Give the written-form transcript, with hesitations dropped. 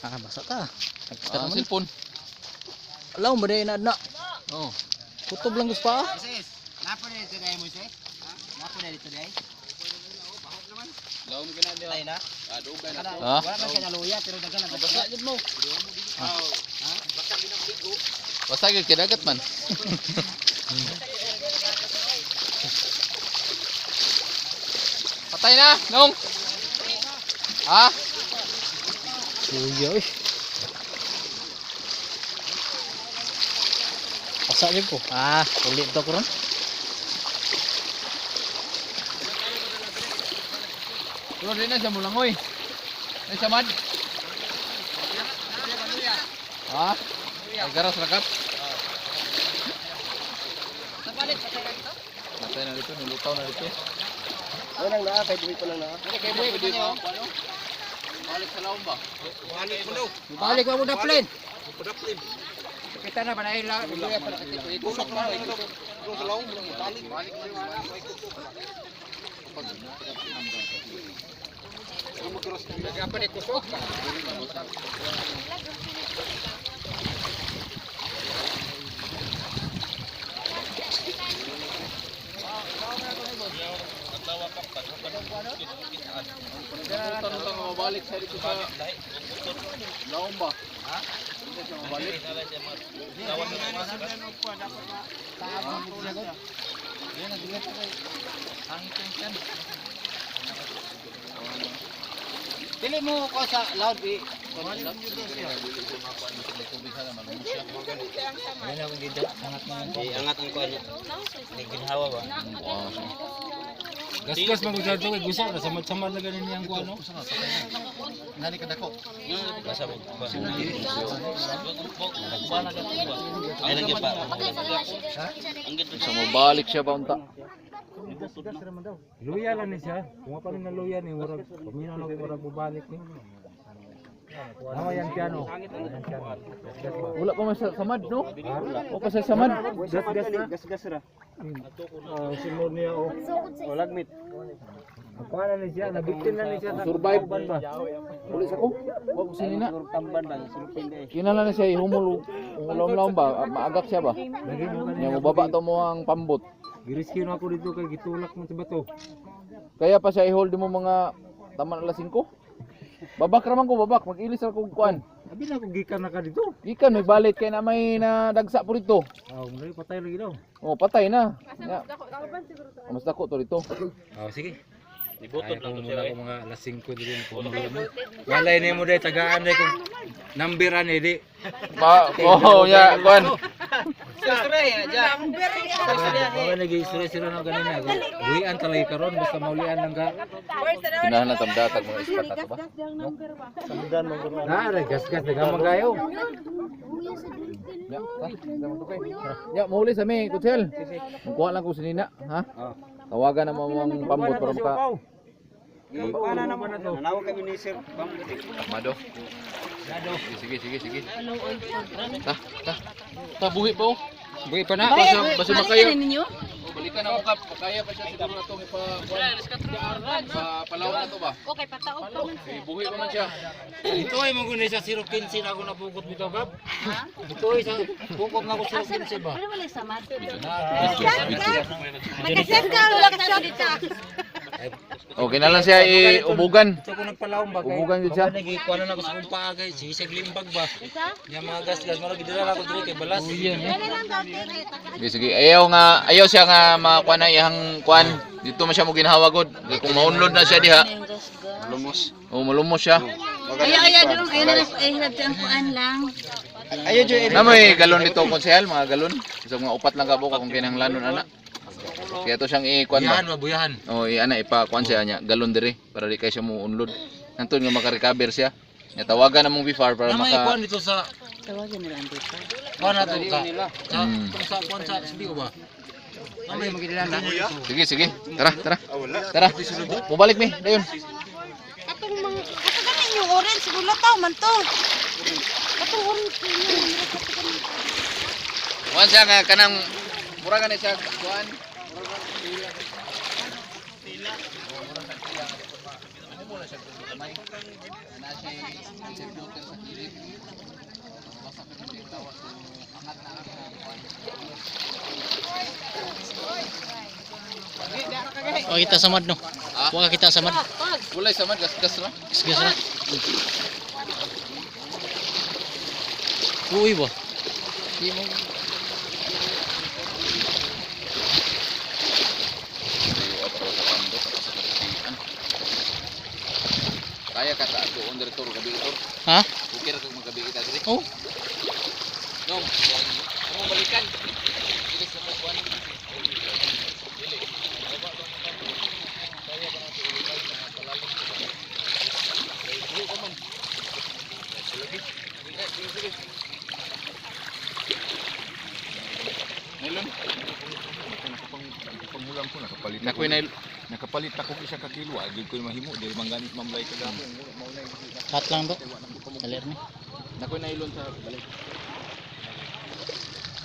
Basa ta. Cellphone. Alaw ba day na na? Oh. Kutob lang gusto pa. Sis, napa na dito dahil mo sis? Napa na dito dahil? Laom ka na diha. Ay na? Dugay na. Ha? Wala na siya naluya pero daghan na basa gid mo. Basta gyud kay dagat man. Patay na, Nong. Ha? Kuya eh. Basa gyud ko. Ulit to ko ron. Pero din na siya mulangoy. Ay samad. Ha? Ay garas rakat. Patay na dito, nilutaw na dito. Wala nang naa kay duwi pa lang naa. Kay boy pwede ko. Balik sa laom ba? Balik mo daw. Balik mo na plane. Kita na banay la, duwi pa lang ito. Kusok na ito. Ito sa laom mo balik. Balik mo. Apa ni kusok? Tanong mabalik sa dito sa laom ba? Ha? Hindi siya mabalik. Dili mo ko sa loud eh. Angat ang kuan. Ginhawa ba? Gas-gas magudad to kay gusto na samad-samad na ganin niyang kuano. Nani ka dako? Basa mo. Ay lagi pa. Sa mabalik siya ba unta? Luya lang ni siya. Kung pa rin na luya ni murag pamino na murag bubalik ni. Nawa yan piano. Wala pa man sa samad no? O pa sa samad? Gas-gas na. Gas-gas ra. Sunod niya o. O lagmit. Paano ni siya? Nabiktim na ni siya. Survive ban ba? Ulit ako. Wag ko sinina. Tamban ba sulkin dai. Kinala na siya humul. Ulom-lom ba? Maagak siya ba? Lagi mo Nya mo baba to mo ang pambot. Giriskin ako dito kay gitulak mo sa bato. Kaya pa siya i-hold mo mga tama na alas 5. Babak raman ko babak, mag-ilis ako kuan. Abi na ako gikan na ka dito. Gikan may balit kay na may nadagsa po dito. Muli patay lagi daw. Oh, patay na. Ya. Mas dako to dito. Sige. Ibutot lang to siya. Mga alas 5 din po. Walay ni mo day tagaan day kung numberan ni di. Oh, ya, kuan. Sasre ya ja. Baka nag-i-stress sila ng ganina. Buhian talaga karon basta maulian lang ka. Pinahan na tamdatag mga ispat na to ba? Samdan mo guro. Gas-gas dagamang kayo. Ya, daman to kay. Ya, mahuli sa mi, kutsel. Kuha lang ko sinina, ha? Tawagan na mo ang pambot para maka Ana naman to. Nanawag kami ni Sir Mado. Sige. Ta buhi pa oh. Buhi pa na. Basta makaya. Balikan na mo kap, kaya pa siya siguro na to may pa palawan na to ba? Okay, pataog to. Buhi pa man siya. Ito ay magunay sa 015 na ako napugot bitaw kap. Ito ay sa pukot na ako 015 ba. Pero wala samad. Magkasend ka wala ka shot dito. Okay na lang siya iubugan. Ito ko nagpalaong ba kay. Ubugan yun siya. Nagikuha na ako sa kumpa kay sisig limbag ba. Nya mga gas-gas mo gidala ako diri kay balas. Sige. Ayaw siya nga makuha na iyang kuan. Dito man siya mo ginhawa god. Kung ma-unload na siya diha. Malumos. Oh, malumos siya. Ayaw dong, ayaw na hirap ang kuan lang. Ayo jo. Namoy galon dito konsehal, mga galon. Isa mga upat lang ka buka kung kinahanglanon ana. Kaya to siyang i-kuan ba? Mabuyahan. Oh, ana ipa-kuan siya niya, galon diri para di kay siya mo unload. Nanton nga maka-recover siya. Nya tawagan na mong before para Namay maka kuan dito sa Tawagin nila ang dito. kuan na to ka. Sa kuan sa studio ba. Namay magidala. Sige. Tara. Tara. Mubalik mi, dayon. Atong mga ganin yung orange siguro taw man to. Atong orange Kuan siya nga kanang mura ka na siya kuan. na siya kamay. Na siya distributor sa kilid. Basta ko yung tawas angat na ang Wala kita samad no. Wala kita samad. Wala sa gas ra. Gas na. Uy ba? Di mo. Kaya ka ta doon direktor gabi ito. Ha? Ukir ka magabi kita diri. Oh. No. Amo balikan. Dili sa kuan. Nylon. Pangulam ko nakapalit. Nakoy nylon. Nakapalit ako isa ka kilo, agi ko mahimo dili mangganit mamlay ka gapon. Kat lang do. Dalir ni. Nakoy nylon sa balik.